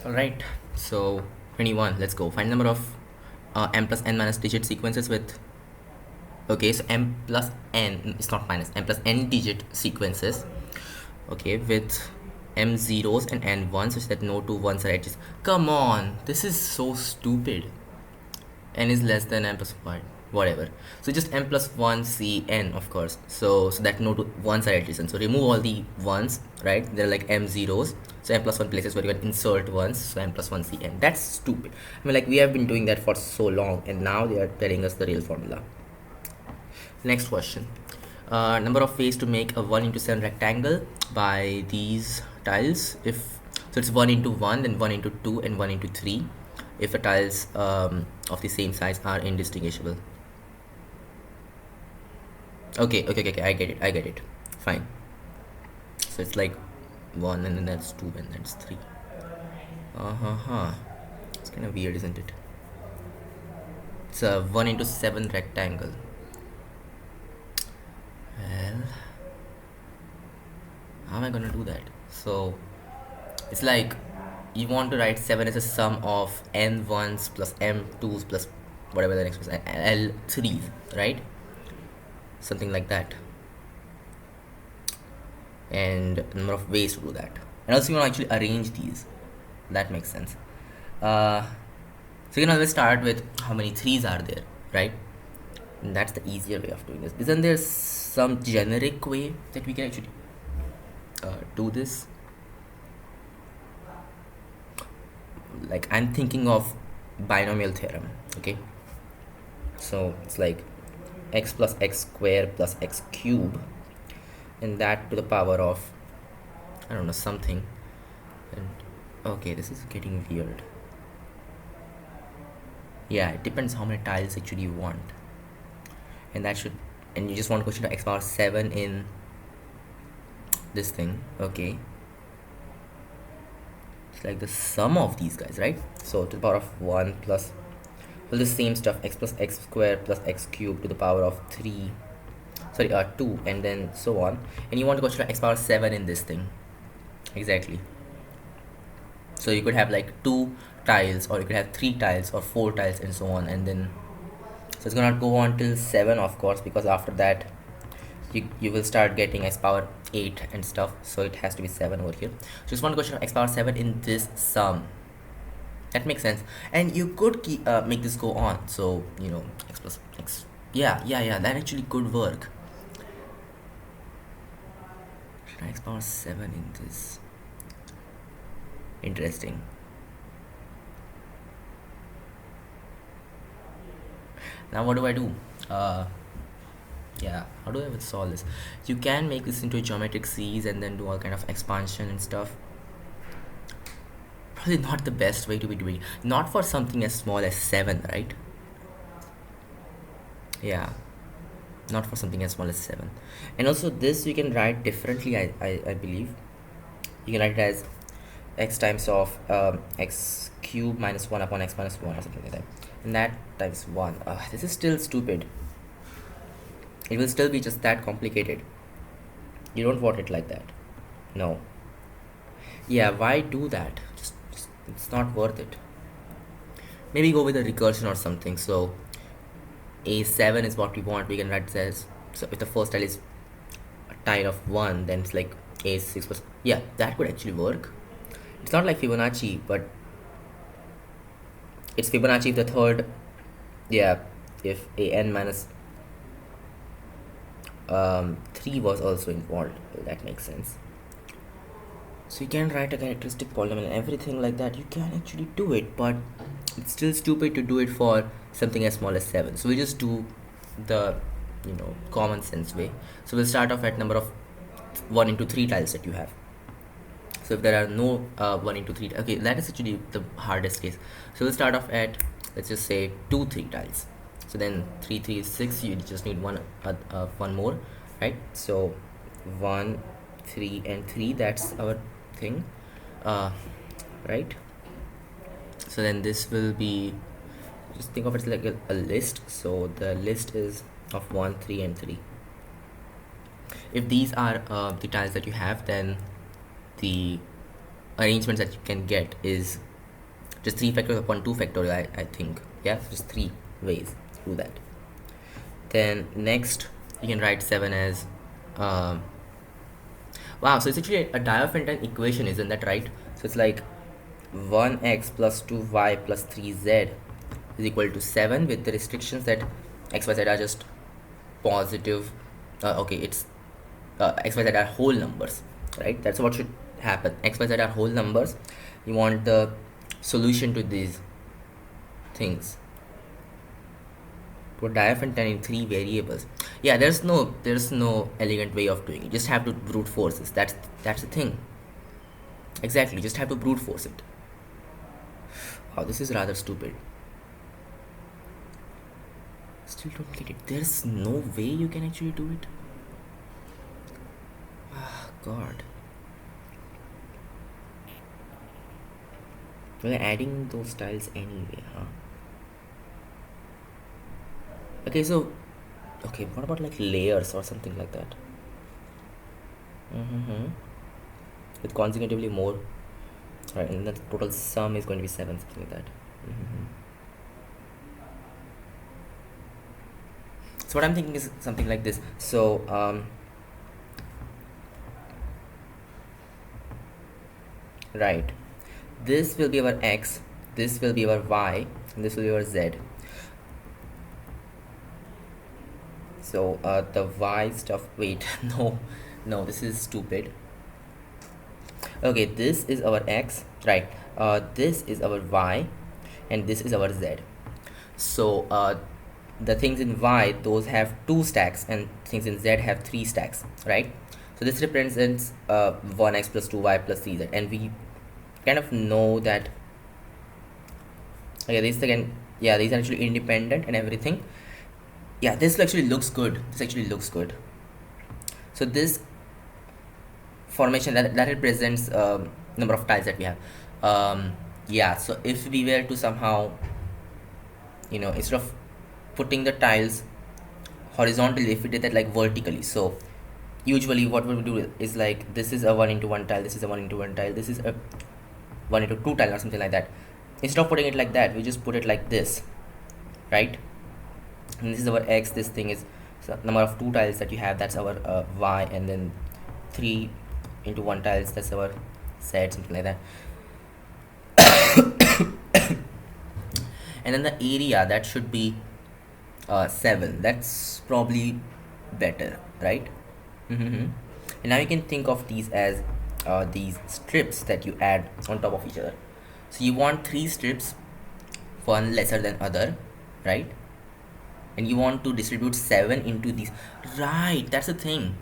All right, so 21, let's go. Find the number of m plus n minus digit sequences with, okay, so m plus n, it's not minus, m plus n digit sequences, okay, with m zeros and n ones such that no two ones are edges. Come on, this is so stupid. N is less than n plus 1, whatever. So just m plus 1 c n, of course, so that no two ones are adjacent. So remove all the ones, right? They're like m zeros, so m plus 1 places where you can insert ones, so m plus 1 c n. That's stupid. I mean, like, we have been doing that for so long, and now they are telling us the real formula. Next question. Number of ways to make a 1 into 7 rectangle by these tiles. If so, it's 1 into 1, then 1 into 2, and 1 into 3 if the tiles of the same size are indistinguishable. Okay, I get it, fine. So it's like 1, and then that's 2, and that's 3. It's kind of weird, isn't it? It's a 1 into 7 rectangle. Well, how am I gonna do that? So it's like you want to write 7 as a sum of n ones plus m twos plus whatever the next is, l threes, right? Something like that. And a number of ways to do that. And also you want to actually arrange these. That makes sense. So you can always start with how many threes are there, right? And that's the easier way of doing this. Isn't there some generic way that we can actually do this? Like, I'm thinking of binomial theorem, okay? So it's like x plus x square plus x cube, and that to the power of, I don't know, something. And okay, this is getting weird. Yeah, it depends how many tiles actually you want, and that should, and you just want to consider x power 7 in this thing, okay? It's like the sum of these guys, right? So to the power of 1 plus, well, the same stuff, x plus x square plus x cube to the power of 3, sorry, 2, and then so on. And you want to consider x power 7 in this thing, exactly. So you could have like 2 tiles, or you could have 3 tiles, or 4 tiles, and so on. And then, so it's gonna go on till 7, of course, because after that you will start getting x power 8 and stuff, so it has to be 7 over here. So just want to consider x power 7 in this sum. That makes sense. And you could keep, make this go on, so you know, x plus x, yeah, that actually could work. Should I x power 7 in this? Interesting. Now what do I do? Yeah, how do I solve this? You can make this into a geometric series and then do all kind of expansion and stuff. Probably not the best way to be doing it. Not for something as small as 7, right? Yeah, not for something as small as 7. And also this you can write differently, I believe. You can write it as x times of x cube minus 1 upon x minus 1 or something like that. And that times 1. This is still stupid. It will still be just that complicated. You don't want it like that. No. Yeah, why do that? Just it's not worth it. Maybe go with a recursion or something. So a7 is what we want. We can write this as, so if the first tile is a tile of 1, then it's like a6 plus, yeah, that could actually work. It's not like Fibonacci, but it's Fibonacci if the third, yeah, if an minus 3 was also involved. Well, that makes sense. So you can write a characteristic polynomial and everything like that. You can actually do it, but it's still stupid to do it for something as small as 7. So we just do the, you know, common sense way. So we'll start off at number of 1 into 3 tiles that you have. So if there are no 1 into 3, okay, that is actually the hardest case. So we'll start off at, let's just say 2 3 tiles. So then 3 3 is 6. You just need one more, right? So 1 3 and 3, that's our thing, right? So then this will be, just think of it like a list. So the list is of 1 3 and 3. If these are the tiles that you have, then the arrangements that you can get is just 3 factors upon 2 factorial, I think. Yeah, just 3 ways to do that. Then next you can write 7 as wow, so it's actually a Diophantine equation, isn't that right? So it's like 1x plus 2y plus 3z is equal to 7 with the restrictions that x, y, z are just positive. Okay, it's x, y, z are whole numbers, right? That's what should happen. X, y, z are whole numbers. You want the solution to these things. To Diophantine in 3 variables. Yeah, there's no elegant way of doing it. Just have to brute force this. That's the thing. Exactly, just have to brute force it. Oh, this is rather stupid. Still don't get it. There's no way you can actually do it. Ah, God. We're adding those tiles anyway, huh? Okay, so what about like layers or something like that? With consecutively more, right? And the total sum is going to be 7, something like that. So what I'm thinking is something like this. So right, this will be our x, this will be our y, and this will be our z. So the y stuff, wait, no, this is stupid. Okay, this is our x, right? This is our y, and this is our z. So the things in y, those have 2 stacks, and things in z have 3 stacks, right? So this represents 1x plus 2y plus 3z, and we kind of know that, okay, this again, yeah, these are actually independent and everything. Yeah, this actually looks good. So this formation that represents number of tiles that we have. Yeah, so if we were to somehow, instead of putting the tiles horizontally, if we did that like vertically, so usually what we would do is like, this is a 1 into 1 tile, this is a 1 into 1 tile, this is a 1 into 2 tile or something like that. Instead of putting it like that, we just put it like this, right? And this is our x, this thing is number of 2 tiles that you have, that's our y, and then 3 into 1 tiles, that's our z, something like that. And then the area, that should be 7. That's probably better, right? And now you can think of these as these strips that you add on top of each other. So you want 3 strips, one lesser than other, right? And you want to distribute 7 into these, right? That's the thing.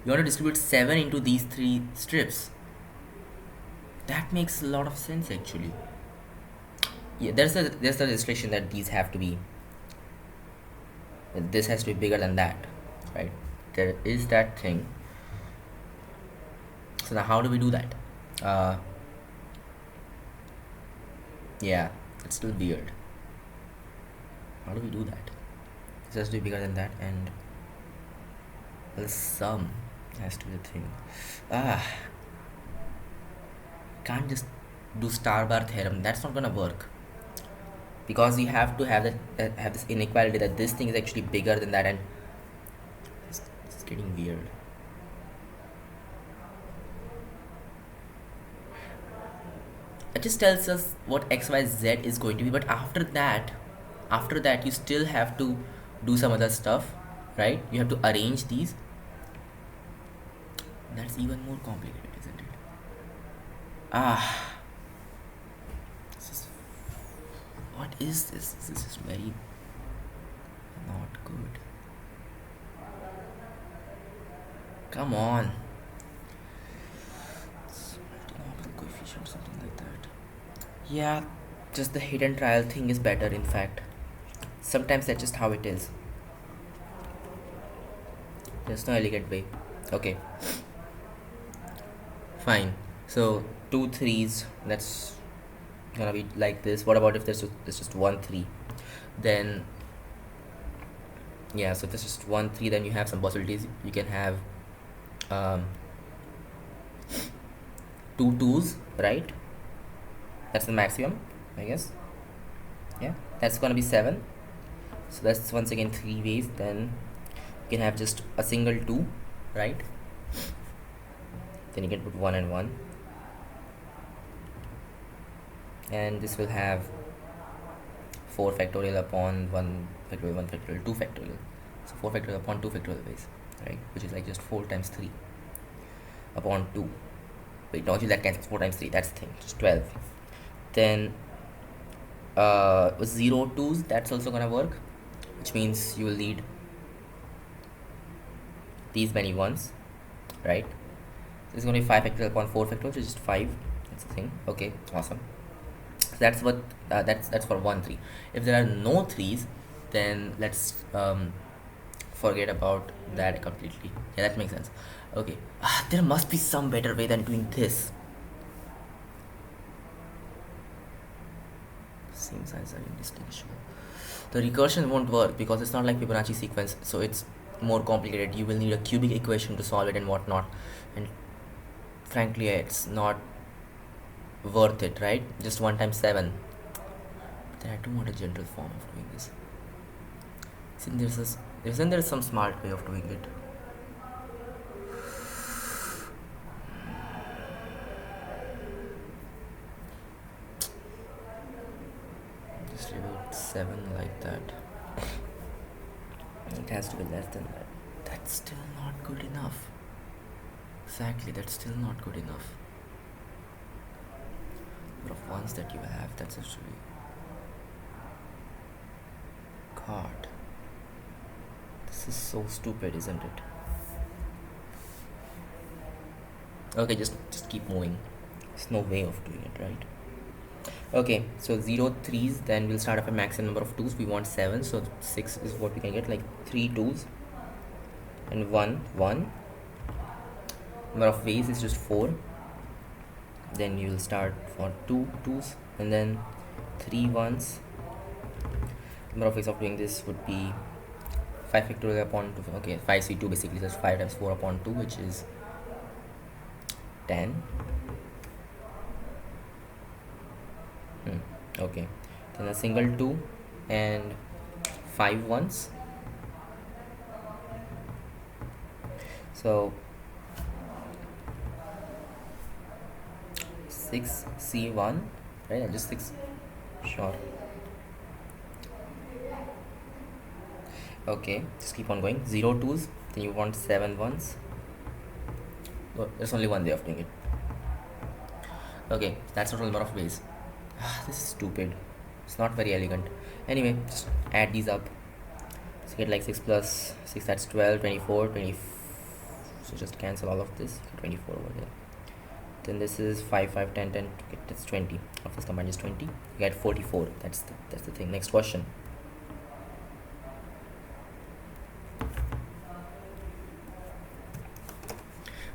You want to distribute 7 into these 3 strips. That makes a lot of sense actually. Yeah, there's a restriction that these have to be, this has to be bigger than that, right? There is that thing. So now how do we do that? Yeah, it's still weird. How do we do that? It has to be bigger than that, and the sum has to be the thing. Can't just do star bar theorem. That's not gonna work, because you have to have that have this inequality that this thing is actually bigger than that, and it's getting weird. It just tells us what x, y, z is going to be, but after that you still have to do some other stuff, right? You have to arrange these. That's even more complicated, isn't it? What is this? This is very not good. Come on. Coefficient, something like that. Yeah, just the hidden trial thing is better, in fact. Sometimes that's just how it is. There's no elegant way. Okay, fine. So 2 3s, that's gonna be like this. What about if there's just 1 3? Then yeah, so if there's just 1 3, then you have some possibilities. You can have 2 2s, right? That's the maximum, I guess. Yeah, that's gonna be 7. So that's once again 3 ways. Then you can have just a single 2, right? Then you can put 1 and 1, and this will have 4 factorial upon 1 factorial, 1 factorial, 2 factorial. So 4 factorial upon 2 factorial ways, right? Which is like just 4 times 3 upon 2. Wait, no, actually that cancels. 4 times 3, that's the thing, just 12. Then 0 2s, that's also gonna work, which means you will need these many ones, right? So it's gonna be 5 factorial upon 4 factorial, which is just 5. That's the thing. Okay, awesome. So that's what that's for 1 3. If there are no 3s, then let's forget about that completely. Yeah, that makes sense. Okay, there must be some better way than doing this. Same size are indistinguishable. The recursion won't work because it's not like Fibonacci sequence, so it's more complicated. You will need a cubic equation to solve it and whatnot, and frankly it's not worth it, right? Just 1 times 7. But then I don't want a general form of doing this. Isn't there some smart way of doing it? Just leave it 7 like that. It has to be less than that. That's still not good enough. Exactly, that's still not good enough. Number of ones that you have, that's actually God. This is so stupid, isn't it? Okay, just keep moving. There's no way of doing it, right? Okay, so 0 3s, then we'll start off a maximum number of 2s. We want 7, so 6 is what we can get, like 3 2s and 1 1. Number of ways is just 4. Then you will start for 2 2s and then 3 1s. Number of ways of doing this would be 5 factorial upon 2. Okay, 5c2 basically, just 5 times 4 upon 2, which is 10. Okay, then a single 2 and 5 ones. So 6c1, right? Just 6, sure. Okay, just keep on going. 0 2s, then you want 7 ones. Oh, there's only one way of doing it. Okay, that's total number of ways. This is stupid. It's not very elegant. Anyway, just add these up. So get like 6 plus 6, that's 12, 24, 20. So just cancel all of this. 24 over here. Then this is 5, 5, 10, 10. Okay, that's 20. Of this combined is 20. You get 44. That's the thing. Next question.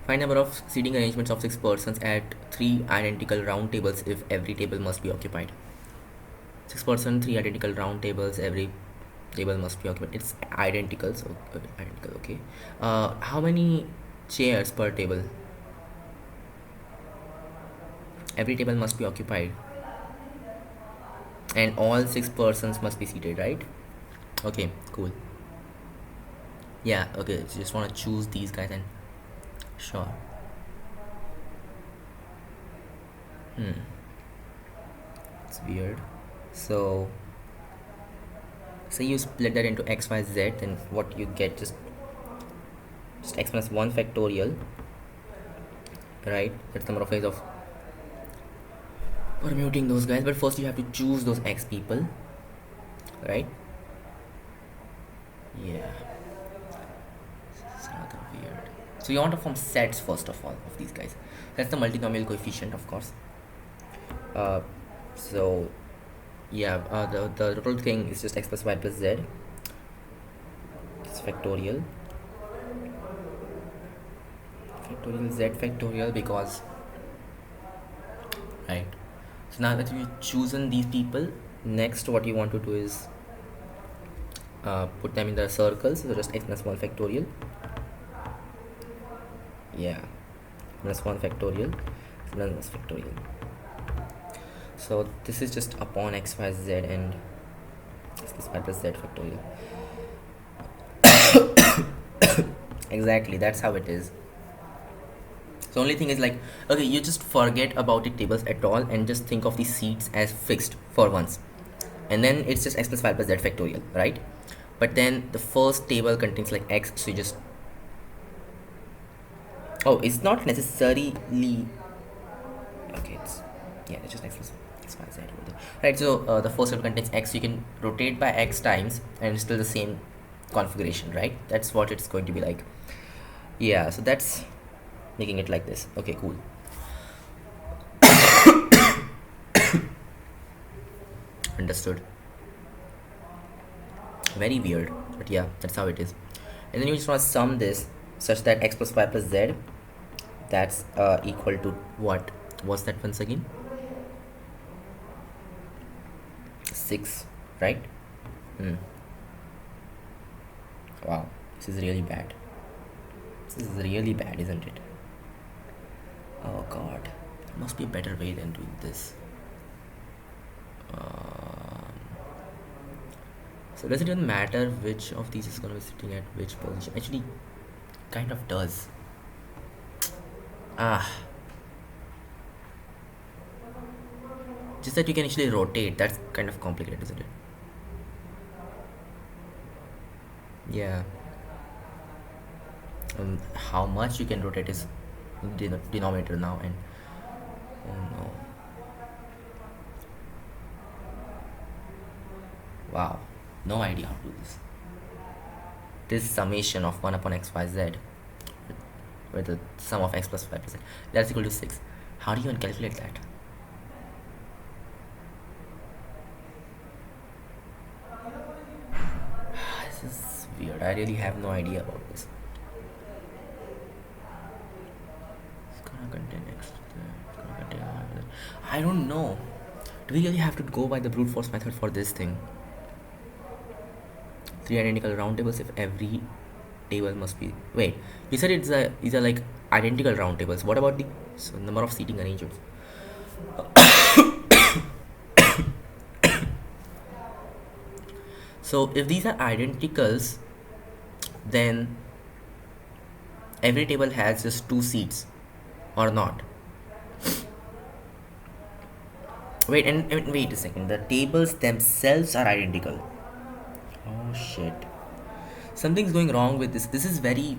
Find number of seating arrangements of 6 persons at 3 identical round tables if every table must be occupied. 6 persons, 3 identical round tables, every table must be occupied. It's identical, so identical, okay. How many chairs per table? Every table must be occupied. And all 6 persons must be seated, right? Okay, cool. Yeah, okay, so just want to choose these guys and sure. It's weird. So say you split that into x, y, z, then what you get, just x minus 1 factorial, right? That's the number of ways of permuting those guys, but first you have to choose those x people, right? Yeah, it's rather weird. So you want to form sets first of all of these guys. That's the multinomial coefficient, of course. So yeah, the total thing is just x plus y plus z. It's factorial z factorial, because right. So now that you've chosen these people, next what you want to do is put them in the circles. So just x plus 1 factorial. Yeah, minus 1 factorial, minus factorial. So this is just upon x y z and x y plus z factorial. Exactly, that's how it is. The only thing is like, okay, you just forget about the tables at all and just think of the seats as fixed for once, and then it's just x plus y plus z factorial, right? But then the first table contains like x, so you just, oh, it's not necessarily, okay, it's just x plus x y z over there, right? So the first table contains x, so you can rotate by x times and it's still the same configuration, right? That's what it's going to be like. Yeah, so that's making it like this. Okay, cool. Understood. Very weird, but yeah, that's how it is. And then you just want to sum this such that x plus y plus z, that's equal to what? What's that once again? 6, right? Wow, this is really bad. This is really bad, isn't it? Oh god, there must be a better way than doing this. So does it even matter which of these is going to be sitting at which position? Actually, kind of does. Just that you can actually rotate. That's kind of complicated, isn't it? Yeah. How much you can rotate is denominator now, and oh no. Wow, no idea how to do this. This summation of 1 upon x y z with the sum of x plus y plus z, that's equal to 6. How do you even calculate that? This is weird. I really have no idea about this. It's gonna contain x. It's gonna contain y. I don't know. Do we really have to go by the brute force method for this thing? 3 identical round tables if every table must be, wait, you said these are like identical round tables. What about the number of seating arrangements? So if these are identicals, then every table has just 2 seats or not? Wait, and wait a second, the tables themselves are identical. Oh shit, something's going wrong with this. This is very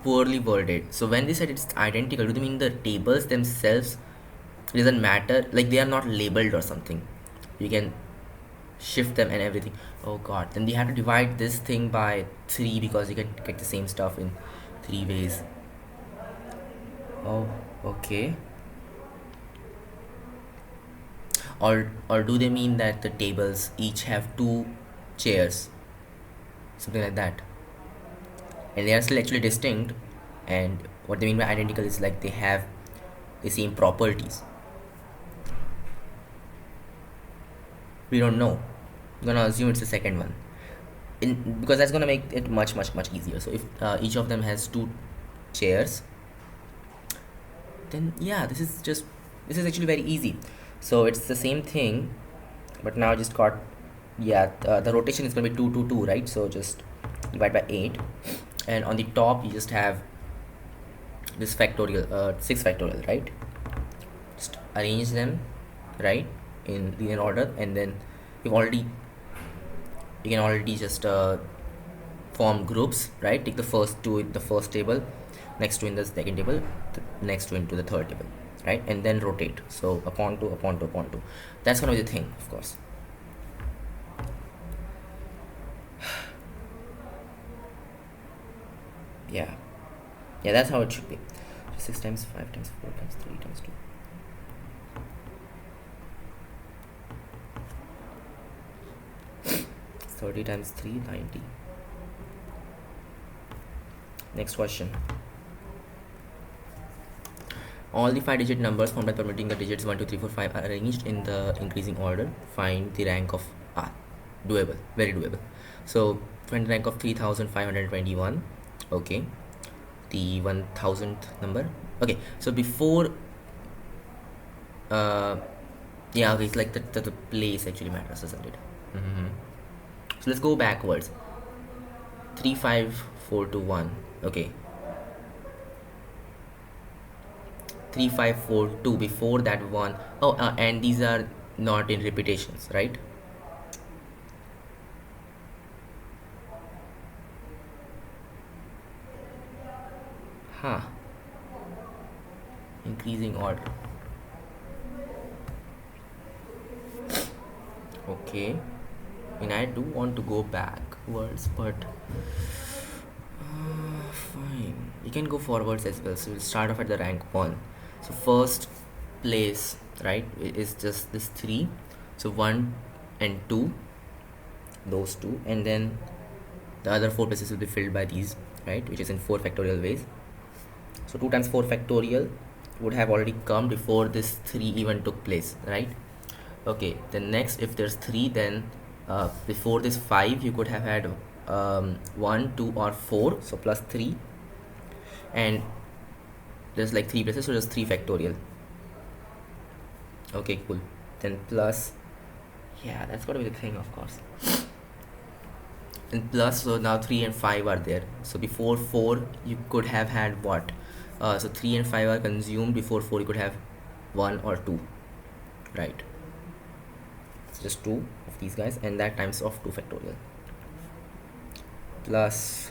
poorly worded. So when they said it's identical, do they mean the tables themselves, it doesn't matter, like they are not labeled or something, you can shift them and everything? Oh god, then they have to divide this thing by 3 because you can get the same stuff in 3 ways. Oh, okay. Or do they mean that the tables each have 2 chairs, something like that, and they are still actually distinct, and what they mean by identical is like they have the same properties? We don't know. I'm gonna assume it's the second one, because that's gonna make it much easier. So if each of them has 2 chairs, then yeah, this is actually very easy. So it's the same thing, but now just got, yeah, the rotation is gonna be 2 2 2, right? So just divide by 8, and on the top you just have this factorial, 6 factorial, right? Just arrange them right in linear order, and then you can already just form groups, right? Take the first 2 in the first table, next 2 in the second table, the next 2 into the third table, right? And then rotate. So upon 2 upon 2 upon 2. That's gonna be the thing, of course. Yeah, that's how it should be. 6 times 5 times 4 times 3 times 2. It's 30 times 3, 90. Next question. All the 5-digit numbers formed by permitting the digits 1 2 3 4 5 are arranged in the increasing order. Find the rank of R. Doable, very doable. So find the rank of 3521. Okay, the 1000th number. Okay, so before Yeah, okay, it's like the place actually matters, doesn't it? So let's go backwards. 3 5 4 2 1. Okay, 3 5 4 2 before that one. Oh, and these are not in repetitions, right? Huh. Increasing order. Okay. I mean, I do want to go backwards, but fine. You can go forwards as well. So we'll start off at the rank 1. So first place, right, is just this 3. So 1 and 2, those two, and then the other 4 places will be filled by these, right, which is in 4 factorial ways. So 2 times 4 factorial would have already come before this 3 even took place, right? Okay, then next, if there's 3, then before this 5 you could have had 1 2 or 4, so plus 3, and there's like 3 places, so there's 3 factorial. Okay, cool. Then plus, yeah, that's got to be the thing, of course. And plus, so now 3 and 5 are there. So before 4 you could have had what? So 3 and 5 are consumed. Before 4 you could have 1 or 2, right? It's just 2 of these guys, and that times of 2 factorial. Plus,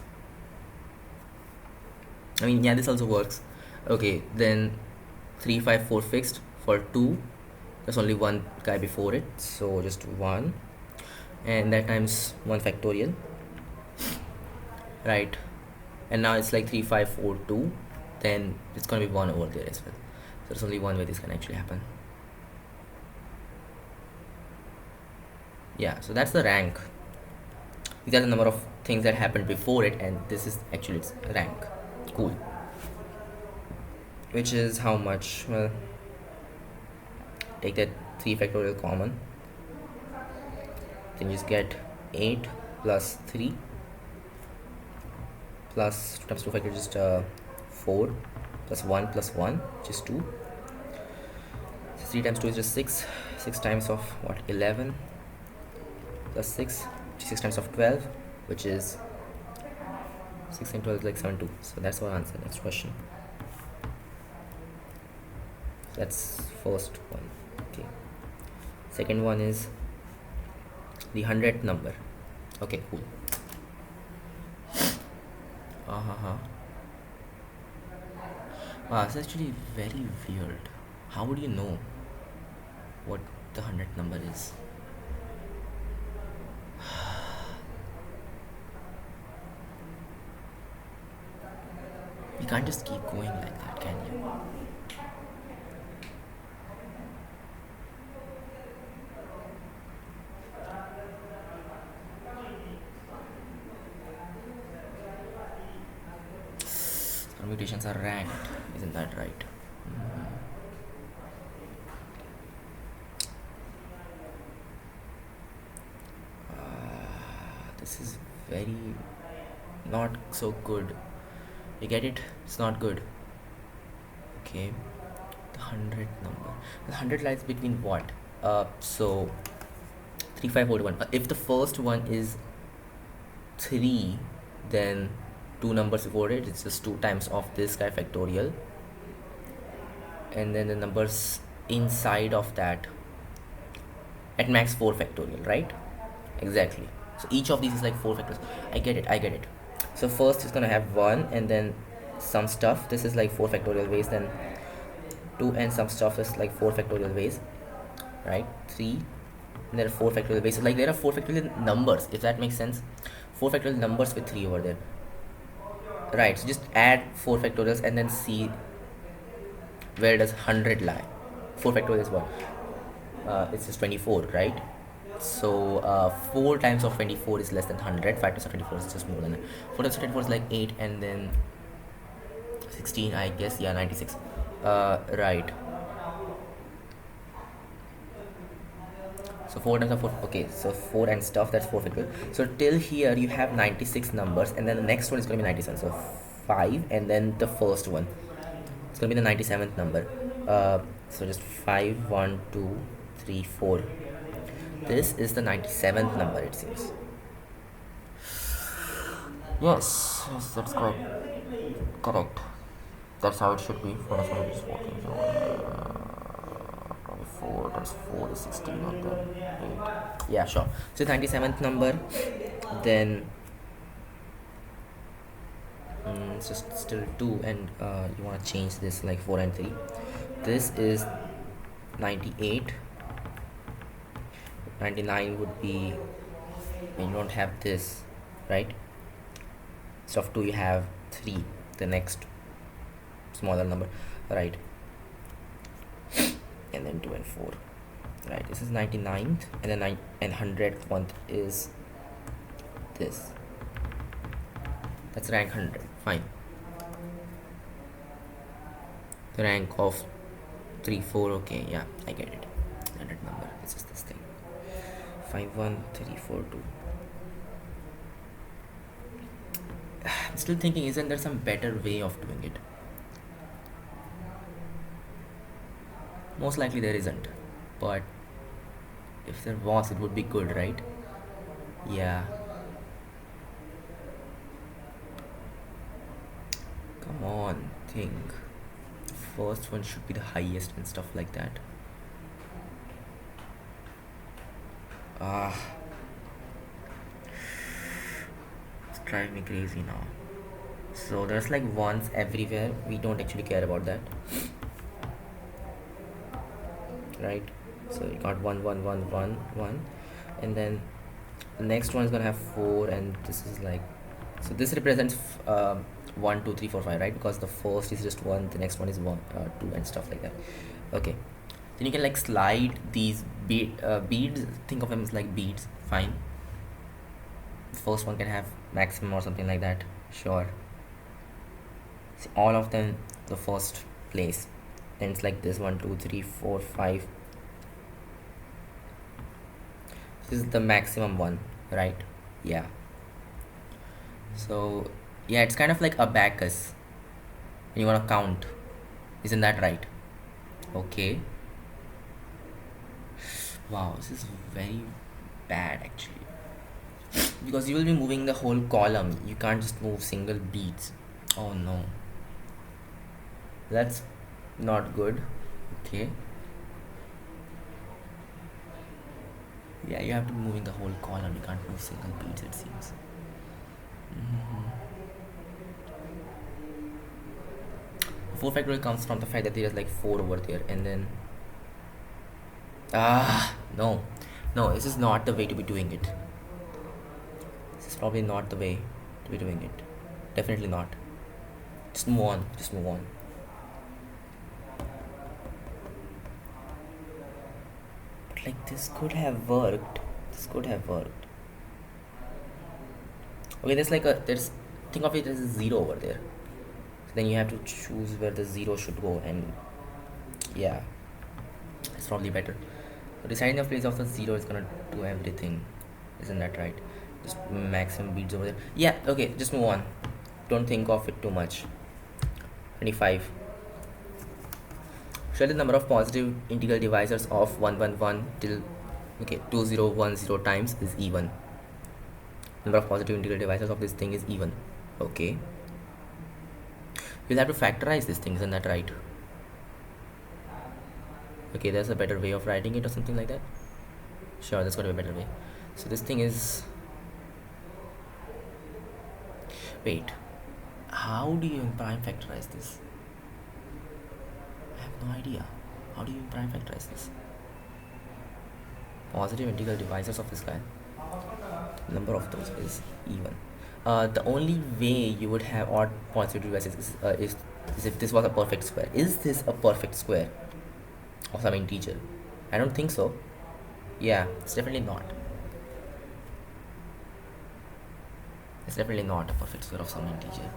I mean, yeah, this also works. Okay, then 3 5 4 fixed. For 2 there's only one guy before it, so just 1, and that times 1 factorial, right? And now it's like 3 5 4 2, then it's gonna be 1 over there as well. So there's only one way this can actually happen. Yeah, so that's the rank. These are the number of things that happened before it, and this is actually its rank. Cool. Which is how much? Well, take that 3 factorial common, then you just get 8 plus 3 plus 2 times 2 factorial, just 4 plus 1 plus 1, which is 2. So 3 times 2 is just 6. 6 times of what? 11 plus 6, which is 6 times of 12, which is 6 and 12 is like 72. So that's our answer. Next question. That's first one. Okay, second one is the 100th number. Okay, cool. Wow, it's actually very weird. How would you know what the 100th number is? You can't just keep going like that, can you? Permutations are ranked, isn't that right? This is very not so good. You get it? It's not good. Okay, the 100th number. The 100 lies between what? So 3 5 4 1. If the first one is 3, then 2 numbers before it, it's just 2 times of this guy factorial, and then the numbers inside of that at max 4 factorial, right? Exactly. So each of these is like 4 factors. I get it. So first it's gonna have 1 and then some stuff. This is like 4 factorial ways, then 2 and some stuff is like 4 factorial ways, right? 3, and there are 4 factorial ways. So like there are 4 factorial numbers, if that makes sense. 4 factorial numbers with 3 over there, right? So just add 4 factorials and then see where does 100 lie. 4 factorial is what? It's just 24, right? So 4 times of 24 is less than 100. 5 times of 24 is just more than that. 4 times of 24 is like 8, and then 16, I guess. Yeah, 96. Right. So 4 times of 4. Okay, so 4 and stuff, that's 4 factorial. So till here you have 96 numbers, and then the next one is going to be 97. So 5, and then the first one, it's going to be the 97th number. So just 5 1 2 3 4. This is the 97th number, it seems. Yes, that's correct. That's how it should be. 4 is 14, 24, that's 4 is 16, and then 8. Yeah, sure. So 97th number, then it's just still 2, and you want to change this like 4 and 3. This is 98. 99 would be when you don't have this, right? Instead of 2 you have 3, the next smaller number, right? And then 2 and 4, right? This is 99th, and then 100th one is this. That's rank 100. Fine. The rank of 3 4. Okay, yeah, I get it. 100 number. This is this thing. 5 1 3 4 2. I'm still thinking, isn't there some better way of doing it? Most likely there isn't, but if there was, it would be good, right? Yeah. Come on, think. First one should be the highest and stuff like that. It's driving me crazy now. So there's like ones everywhere. We don't actually care about that, right? So you got 1 1 1 1 1, and then the next one is gonna have 4, and this is like, so this represents 1 2 3 4 5, right? Because the first is just 1, the next one is 1 2 and stuff like that. Okay, then you can like slide these beads. Think of them as like beads. Fine. The first one can have maximum or something like that. Sure. See, all of them the first place, then it's like this 1 2 3 4 5. This is the maximum one, right? Yeah. So yeah, it's kind of like abacus when you want to count, isn't that right? Okay. Wow, this is very bad actually, because you will be moving the whole column. You can't just move single beads. Oh no, that's not good. Okay, yeah, you have to be moving the whole column. You can't move single beads, it seems. 4 factorial comes from the fact that there is like 4 over there, and then no, this is not the way to be doing it. This is probably not the way to be doing it. Definitely not. Just move on. But like, this could have worked. Okay, there's think of it as a 0 over there. So then you have to choose where the 0 should go, and yeah, it's probably better. So deciding the place of the 0 is gonna do everything, isn't that right? Just maximum beads over there. Yeah, okay, just move on. Don't think of it too much. 25. Show the number of positive integral divisors of 111 till 2010 times is even. Number of positive integral divisors of this thing is even. Okay. You'll have to factorize this thing, isn't that right? Okay, there's a better way of writing it or something like that. Sure, there's got to be a better way. So this thing is, wait, how do you prime factorize this? I have no idea. How do you prime factorize this? Positive integral divisors of this guy, number of those is even. The only way you would have odd positive divisors is if this was a perfect square. Is this a perfect square of some integer? I don't think so. Yeah, it's definitely not. It's definitely not a perfect square of some integer.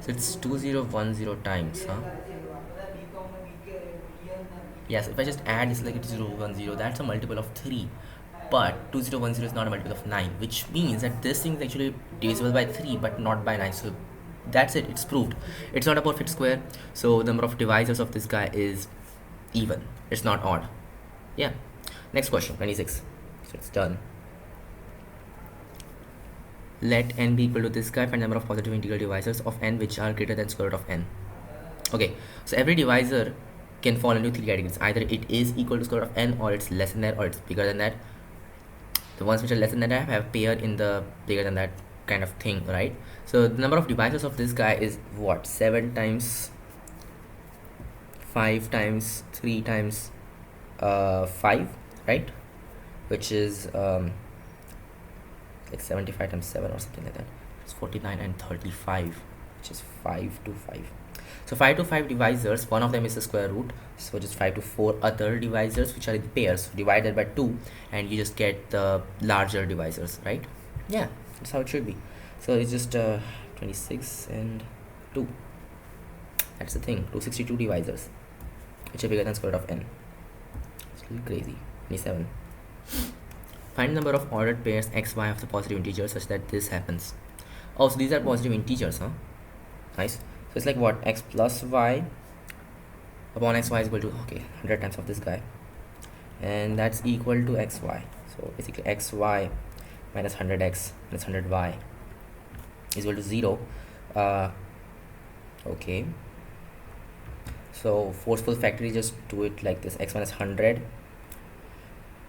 So it's 2010 times, huh? Yes, if I just add this like 2010, that's a multiple of 3. But 2010 is not a multiple of 9, which means that this thing is actually divisible by 3 but not by 9. So That's it, it's proved. It's not a perfect square, so the number of divisors of this guy is even, it's not odd. Yeah. Next question, 26. So it's done. Let n be equal to this guy. Find the number of positive integral divisors of n which are greater than square root of n. Okay, so every divisor can fall into three categories. Either it is equal to square root of n, or it's less than that, or it's bigger than that. The ones which are less than that have pair in the bigger than that kind of thing, right? So the number of divisors of this guy is what? 7 times 5 times 3 times 5, right? Which is like 75 times 7 or something like that. It's 49 and 35, which is 5 to 5. So 5 to 5 divisors, one of them is the square root, so just 5 to 4 other divisors which are in pairs, divided by 2, and you just get the larger divisors, right? Yeah, that's how it should be. So it's just 26 and 2. That's the thing, 262 divisors which are bigger than square root of n. It's a little crazy. 27. Find the number of ordered pairs x, y of the positive integers such that this happens. Oh, so these are positive integers, huh? Nice. So it's like what? X plus y upon xy is equal to, okay, 100 times of this guy, and that's equal to xy. So basically xy minus 100x minus 100y is equal to 0. Okay, so forceful factory, just do it like this: x minus 100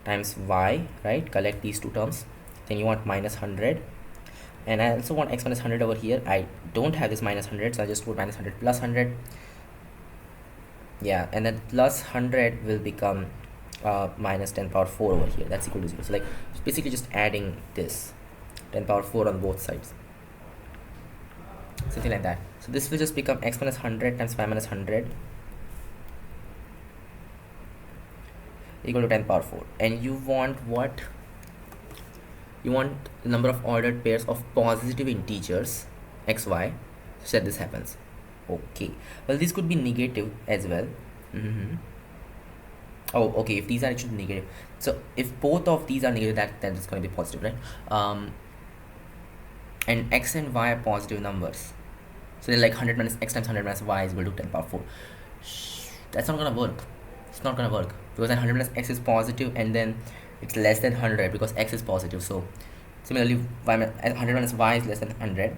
times y, right? Collect these two terms, then you want minus 100, and I also want x minus 100 over here. I don't have this minus 100, so I just put minus 100 plus 100. Yeah, and then plus 100 will become minus 10 power 4 over here. That's equal to 0. So like it's basically just adding this 10 power 4 on both sides, something like that. So this will just become x minus 100 times y minus 100 equal to 10 power 4. And you want what? You want the number of ordered pairs of positive integers xy so that this happens. Okay, well, this could be negative as well. Oh, okay, if these are actually negative, so if both of these are negative, that is going to be positive, right? And x and y are positive numbers, so they're like 100 minus x times 100 minus y is equal to 10 power 4. That's not gonna work. It's not gonna work, because then 100 minus x is positive, and then it's less than 100 because x is positive. So similarly, 100 minus y is less than 100,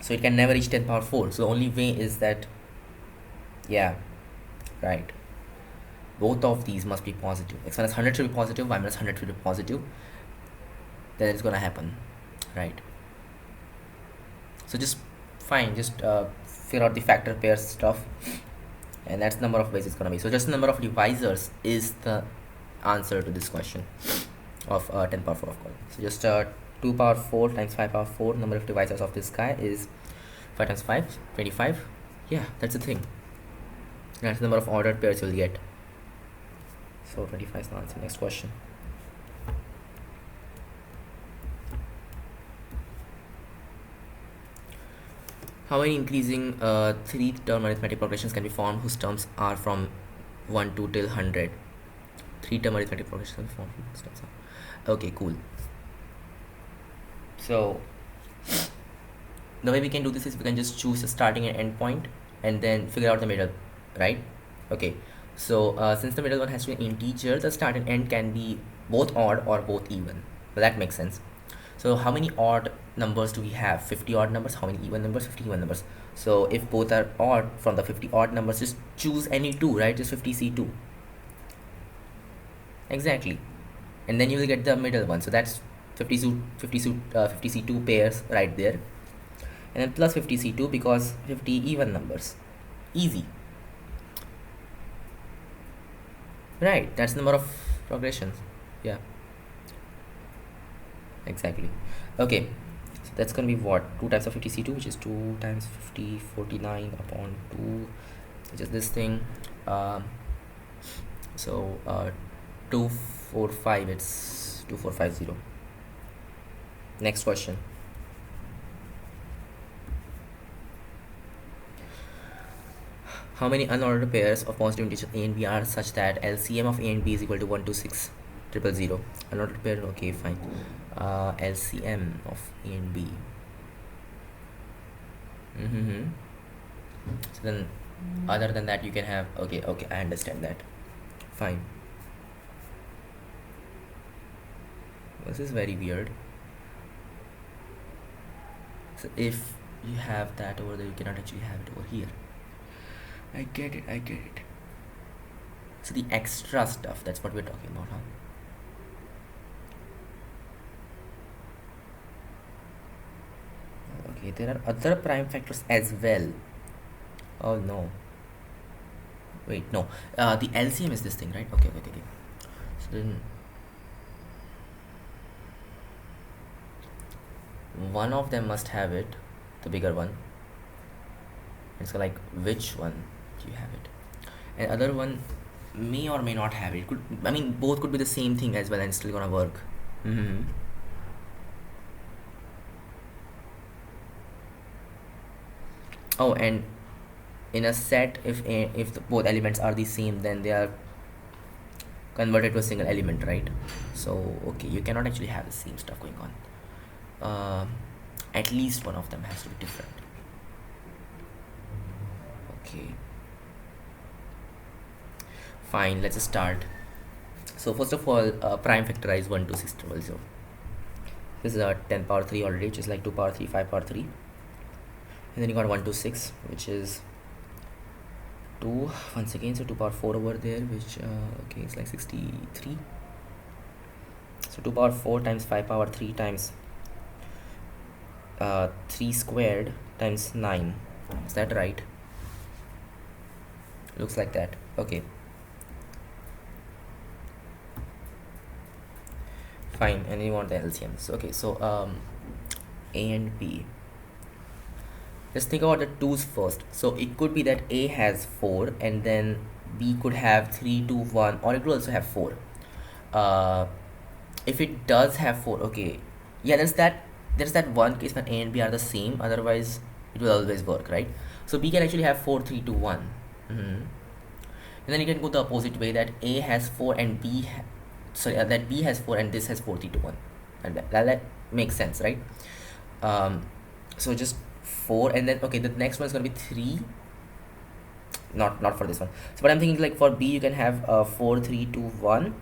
so it can never reach 10 power 4. So the only way is that, yeah, right, both of these must be positive. X minus 100 should be positive, y minus 100 should be positive. Then it's gonna happen, right? So just fine, just figure out the factor pairs stuff, and that's the number of ways it's gonna be. So just the number of divisors is the answer to this question of 10 power 4, of course. So just 2 power 4 times 5 power 4, number of divisors of this guy is 5 times 5, 25. Yeah, that's the thing. That's the number of ordered pairs you'll get. So 25 is the answer. Next question. How many increasing 3-term arithmetic progressions can be formed whose terms are from 1 to till 100? 3-term arithmetic progressions can be formed whose terms are. Okay, cool. So the way we can do this is we can just choose a starting and end point and then figure out the middle, right? Okay, so since the middle one has to be an integer, the start and end can be both odd or both even. Well, that makes sense. So how many odd numbers do we have? 50 odd numbers. How many even numbers? 50 even numbers. So if both are odd, from the 50 odd numbers, just choose any two, right? Just 50C2. Exactly. And then you will get the middle one. So that's 50C2 pairs right there. And then plus 50C2 because 50 even numbers. Easy. Right, that's the number of progressions. Yeah. Exactly. Okay, so that's gonna be what? 2 times of 50C2, which is 2 times 50, 49 upon 2, which is this thing. So 245, it's 2450. Next question. How many unordered pairs of positive integers a and b are such that LCM of a and b is equal to 126,000? Unordered pair, okay, fine. LCM of a and b. Mm-hmm. So then, other than that, you can have, okay, okay, I understand that. Fine. This is very weird. So if you have that over there, you cannot actually have it over here. I get it, I get it. So the extra stuff, that's what we're talking about, huh? Okay, there are other prime factors as well. Oh no. Wait, no. The LCM is this thing, right? Okay, okay, okay. So then one of them must have it, the bigger one. And so like, which one do you have it? And other one may or may not have it. Could, I mean, both could be the same thing as well and still gonna work. Mm-hmm. Oh, and in a set, if both elements are the same, then they are converted to a single element, right? So okay, you cannot actually have the same stuff going on. At least one of them has to be different. Okay, fine, let's start. So first of all, prime factorize 1 to 6 triple 0. This is a 10 power 3 already, which is like 2 power 3, 5 power 3. And then you got 1 to 6, which is 2 once again, so 2 power 4 over there, which okay, it's like 63. So 2 power 4 times 5 power 3 times 3 squared times 9. Is that right? Looks like that. Okay, fine. And you want the LCMs. Okay, so A and B. Let's think about the 2's first. So it could be that A has 4 and then B could have 3, 2, 1, or it could also have 4. If it does have 4, okay, yeah, there's that one case when A and B are the same, otherwise it will always work, right? So B can actually have 4, 3, 2, 1. And then you can go the opposite way, that A has 4 and that B has 4 and this has 4, 3, 2, 1. And that makes sense, right? So just 4, and then okay, the next one is going to be 3. Not for this one. So but I'm thinking like for B you can have 4, 3, 2, 1.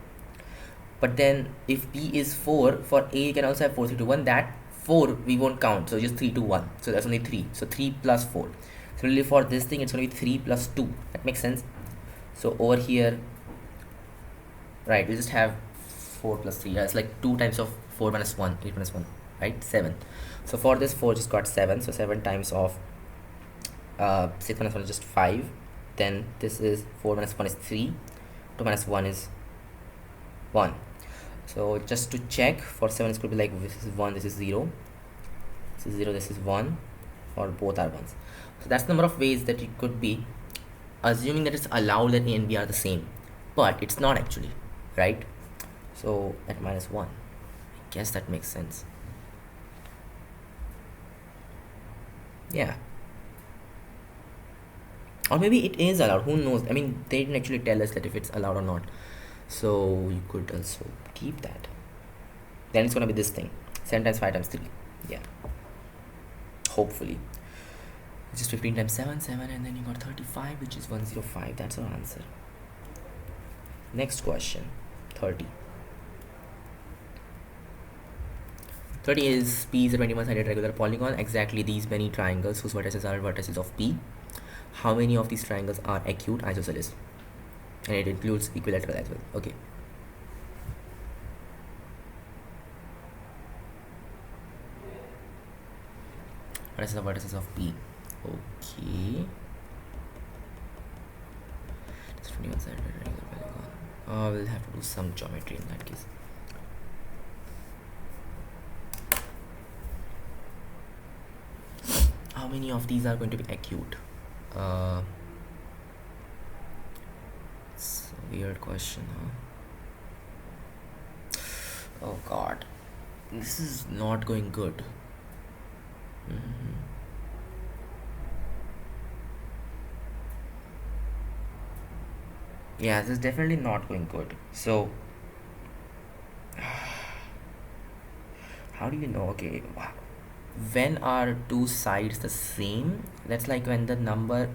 But then if B is 4, for A you can also have 4, 3, 2, 1. That 4 we won't count, so just 3, 2, 1. So that's only 3. So 3 plus 4. Similarly for this thing, it's going to be 3 plus 2. That makes sense. So over here, right, we'll just have 4 plus 3. It's like 2 times of 4 minus 1, 8 minus 1, right? 7. So for this 4 just got 7. So 7 times of 6 minus 1 is just 5. Then this is 4 minus 1 is 3. 2 minus 1 is 1. So just to check, for 7 it could be like, this is 1, this is 0, this is 0, this is 1, or both are 1s. So that's the number of ways that it could be, assuming that it's allowed that A and B are the same, but it's not actually, right? So at minus 1, I guess that makes sense. Yeah, or maybe it is allowed, who knows? I mean, they didn't actually tell us that if it's allowed or not, so you could also keep that. Then it's gonna be this thing, 7 times 5 times 3. Yeah, hopefully. Which is 15 times 7, 7, and then you got 35, which is 105. That's our answer. Next question, 30. 30 is P is a 21-sided regular polygon. Exactly these many triangles whose vertices are vertices of P. How many of these triangles are acute isosceles? And it includes equilateral as well. Okay. What is the vertices of P? Okay. It's 21-sided regular polygon. We'll have to do some geometry in that case. How many of these are going to be acute? It's a weird question, huh? Oh god, this is not going good. Yeah, this is definitely not going good. So how do you know? Okay, wow. when are two sides the same? That's like when the number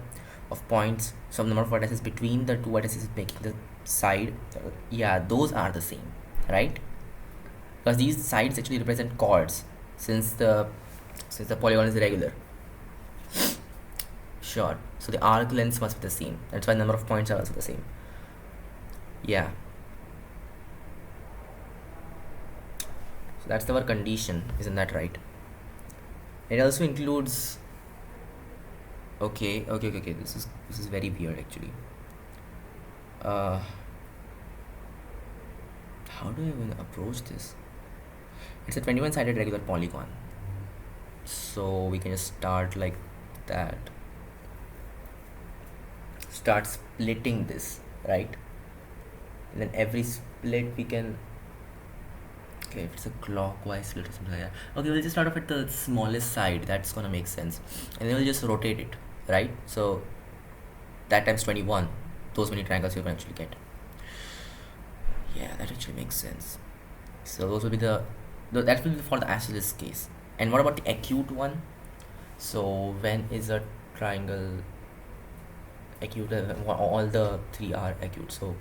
of points, some number of vertices between the two vertices making the side, yeah, those are the same, right? Because these sides actually represent chords, since the polygon is irregular. Sure. So the arc lengths must be the same. That's why the number of points are also the same. Yeah. So that's our condition, isn't that right? It also includes. Okay. This is very weird actually. How do I even approach this? It's a 21-sided regular polygon. So we can just start like that. Start splitting this, right? And then every split we can. Okay, if it's a clockwise split or something like that. Okay, we'll just start off at the smallest side. That's gonna make sense. And then we'll just rotate it, right? So that times 21. Those many triangles you can actually get. Yeah, that actually makes sense. So those will be that will be for the isosceles case. And what about the acute one? So when is a triangle acute? All the three are acute. So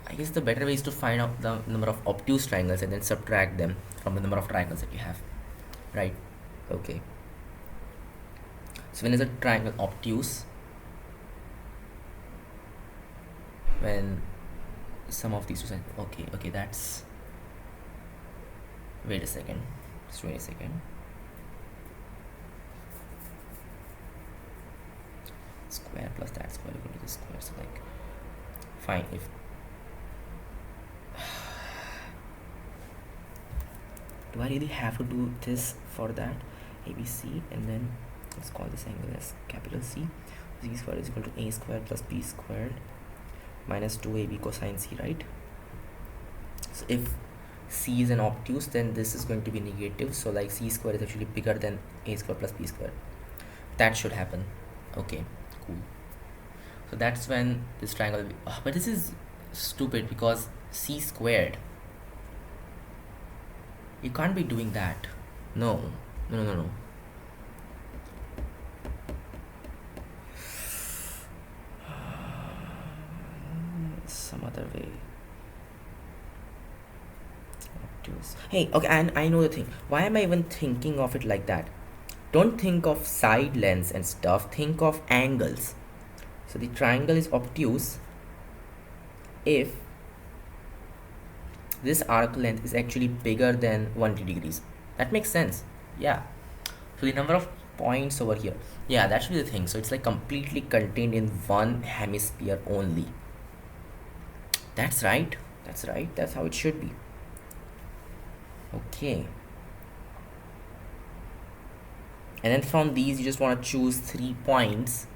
I guess the better way is to find out the number of obtuse triangles and then subtract them from the number of triangles that you have, right? Okay. So when is a triangle obtuse? When some of these two sides. Okay, that's. Wait a second. Just wait a second. Square plus that square equal to this square. So like, fine. If do I really have to do this for that? ABC, and then let's call this angle as capital C. Z squared is equal to A squared plus B squared minus 2AB cosine C, right? So if C is an obtuse, then this is going to be negative. So like C squared is actually bigger than A squared plus B squared. That should happen. Okay, cool. So that's when this triangle will be, but this is stupid because C squared. You can't be doing that. No. Some other way. Obtuse. Hey, okay, and I know the thing. Why am I even thinking of it like that? Don't think of side lengths and stuff. Think of angles. So the triangle is obtuse if this arc length is actually bigger than 180 degrees. That makes sense. Yeah. So the number of points over here. Yeah, that should be the thing. So it's like completely contained in one hemisphere only. That's right. That's how it should be. Okay. And then from these, you just want to choose 3 points.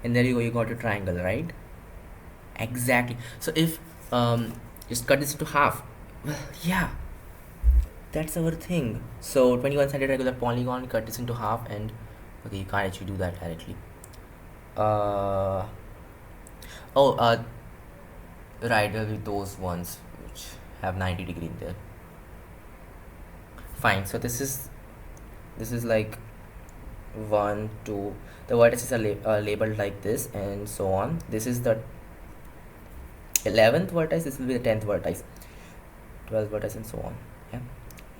And there you go, you got a triangle, right? Exactly. So if just cut this into half. Well, yeah, that's our thing. So 21-sided regular polygon, cut this into half, and okay, you can't actually do that directly. Right, there'll be those ones which have 90 degree in there. Fine. So this is like 1, 2. The vertices are labeled like this, and so on. This is the 11th vertex. This will be the 10th vertex. 12 vertex, and so on. Yeah,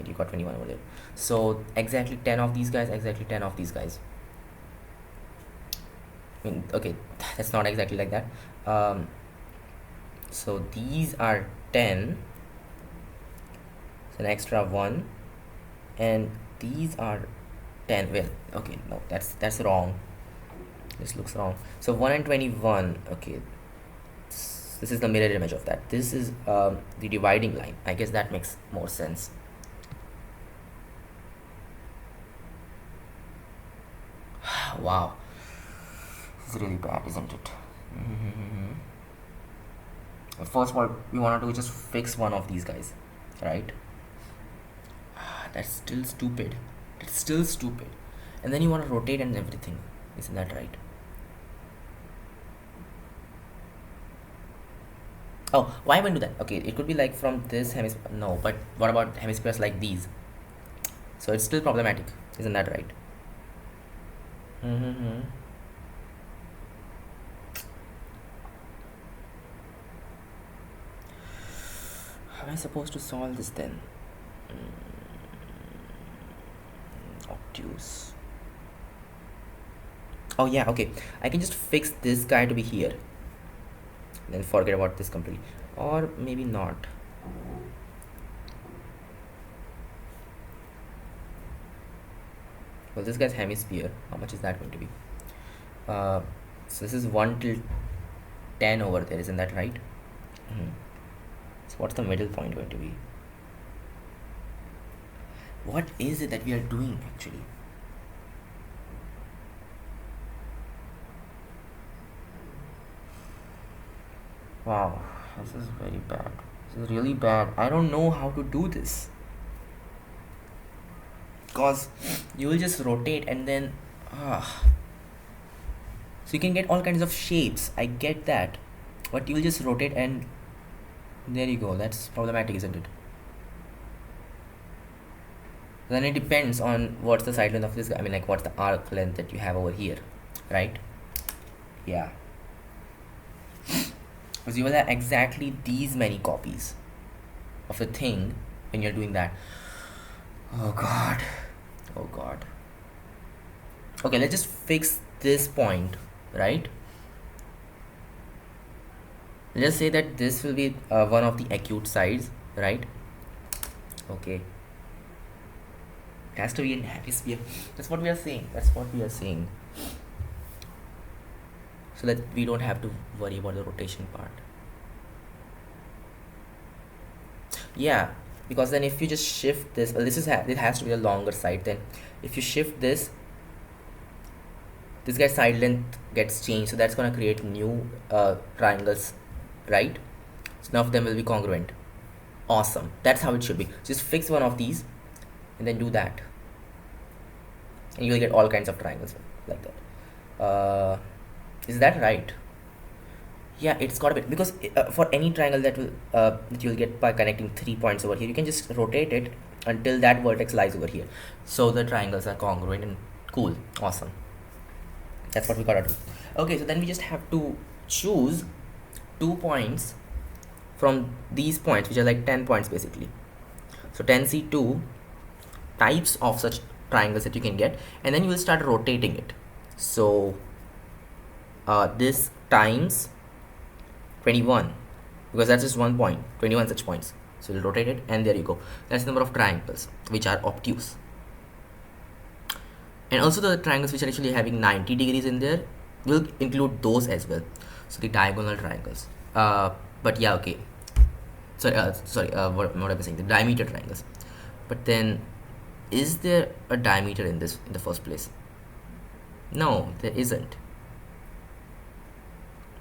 and you got 21 over there. So exactly 10 of these guys, exactly 10 of these guys. I mean, okay, that's not exactly like that. So these are 10. It's an extra 1, and these are 10. Well, okay, no, that's wrong. This looks wrong. So 1 and 21. Okay, this is the mirror image of that. This is the dividing line. I guess that makes more sense. Wow, this is really bad, isn't it? First, what we want to do is just fix one of these guys, right? That's still stupid. And then you want to rotate and everything. Isn't that right? Oh, why even do that? Okay, it could be like from this hemisphere. No, but what about hemispheres like these? So it's still problematic, isn't that right? How am I supposed to solve this then? Obtuse. Oh yeah, okay. I can just fix this guy to be here. Then forget about this completely. Or maybe not. Well, this guy's hemisphere. How much is that going to be? So this is 1 till 10 over there, isn't that right? So what's the middle point going to be? What is it that we are doing actually? Wow, this is very bad. This is really bad. I don't know how to do this. Because you will just rotate and then so you can get all kinds of shapes. I get that. But you will just rotate and there you go. That's problematic, isn't it? Then it depends on what's the side length of this guy. I mean, like, what's the arc length that you have over here, right? Yeah. Because you will have exactly these many copies of a thing when you're doing that. Oh god. Oh god. Okay, let's just fix this point, right? Let's say that this will be one of the acute sides, right? Okay. It has to be in hemisphere. That's what we are saying. That's what we are saying. So that we don't have to worry about the rotation part. Yeah, because then if you just shift this, well, this is it has to be a longer side. Then if you shift this guy's side length gets changed, so that's gonna create new triangles, right? So none of them will be congruent. Awesome, that's how it should be. Just fix one of these and then do that, and you'll get all kinds of triangles like that. Is that right? Yeah, it's got a bit, because for any triangle that will that you'll get by connecting 3 points over here, you can just rotate it until that vertex lies over here, so the triangles are congruent and cool. Awesome, that's what we gotta do. Okay, so then we just have to choose 2 points from these points, which are like 10 points basically. So 10C2 types of such triangles that you can get, and then you will start rotating it. So this times 21, because that's just 1 point, 21 such points. So we'll rotate it, and there you go. That's the number of triangles which are obtuse. And also the triangles which are actually having 90 degrees in there, will include those as well. So the diagonal triangles. But yeah, okay. Sorry, what am I saying? The diameter triangles. But then, is there a diameter in this in the first place? No, there isn't.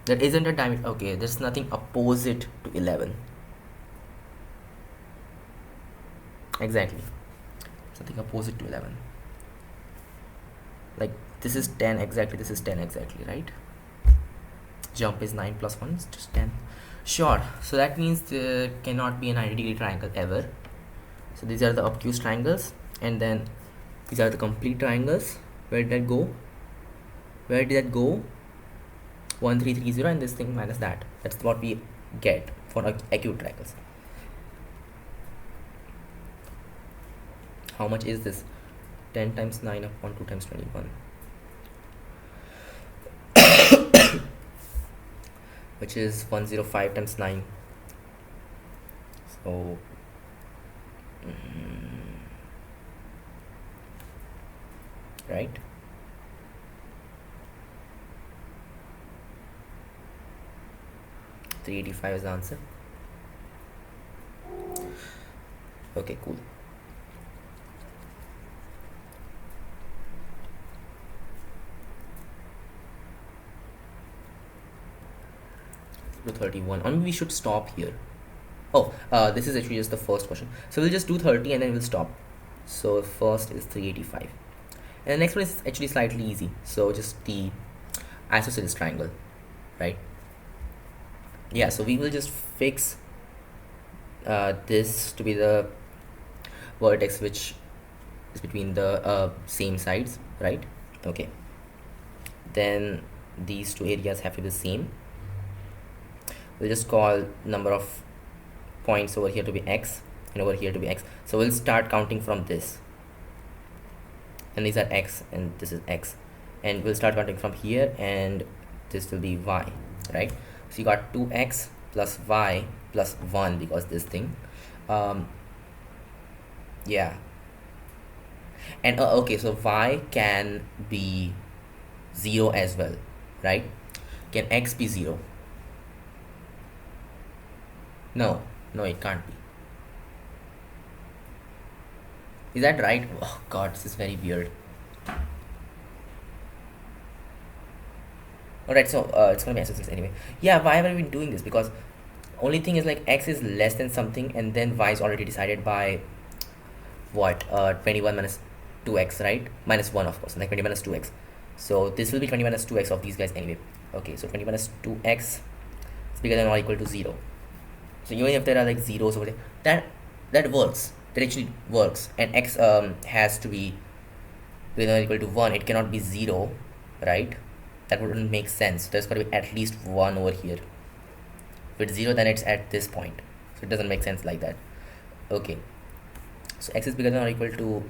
There isn't a diameter. Okay, there's nothing opposite to 11. Exactly. Something opposite to 11. Like this is 10 exactly, this is 10 exactly, right? Jump is 9 plus 1 is just 10. Sure. So that means there cannot be a 90-degree triangle ever. So these are the obtuse triangles, and then these are the complete triangles. Where did that go? Where did that go? 1 3 3 0, and this thing minus that. That's what we get for acute triangles. How much is this? 10 times 9 upon 2 times 21, which is 105 times 9. So right, $385 is the answer. Okay, cool. To 31, or maybe we should stop here. Oh, this is actually just the first question, so we'll just do 30 and then we'll stop. So first is 385, and the next one is actually slightly easy. So just the isosceles triangle, right? Yeah, so we will just fix this to be the vertex which is between the same sides, right? Okay, then these two areas have to be the same. We'll just call number of points over here to be x and over here to be x. So we'll start counting from this, and these are x and this is x, and we'll start counting from here, and this will be y, right? So you got 2x plus y plus 1 because this thing, yeah. And okay, so y can be 0 as well, right? Can x be 0? No, no, it can't be. Is that right? Oh god, this is very weird. Alright, so it's gonna be x6 anyway. Yeah, why have we been doing this? Because only thing is like x is less than something, and then y is already decided by what, 21 minus 2x, right? Minus 1, of course, like 20 minus 2x. So this will be 20 minus 2x of these guys anyway. Okay, so 20 minus 2x is bigger than or equal to 0. So even if there are like zeros over there, that works. That actually works. And x has to be greater than or equal to 1. It cannot be 0, right? That wouldn't make sense. There's got to be at least 1 over here. If it's 0, then it's at this point. So it doesn't make sense like that. Okay. So x is bigger than or equal to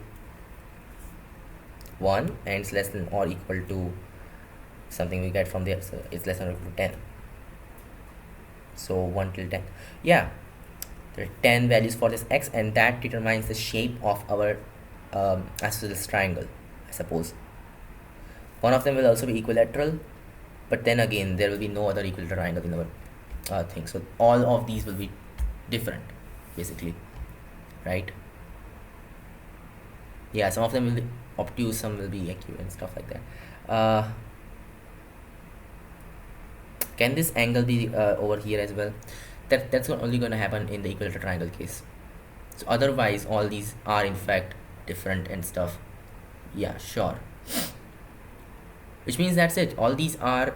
1, and it's less than or equal to something we get from there. So it's less than or equal to 10. So 1 till 10. Yeah. There are 10 values for this x, and that determines the shape of our isosceles triangle, I suppose. One of them will also be equilateral, but then again there will be no other equilateral triangle in our thing. So all of these will be different, basically, right? Yeah, some of them will be obtuse, some will be acute and stuff like that. Can this angle be over here as well? That's only going to happen in the equilateral triangle case. So otherwise all these are in fact different and stuff. Yeah, sure. Which means that's it. All these are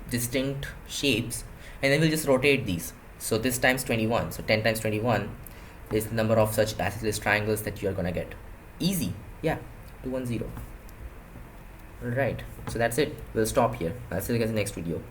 distinct shapes, and then we'll just rotate these. So this times 21. So 10 times 21 is the number of such isosceles triangles that you are gonna get. Easy. Yeah, 210. Alright, so that's it. We'll stop here. I'll see you guys in the next video.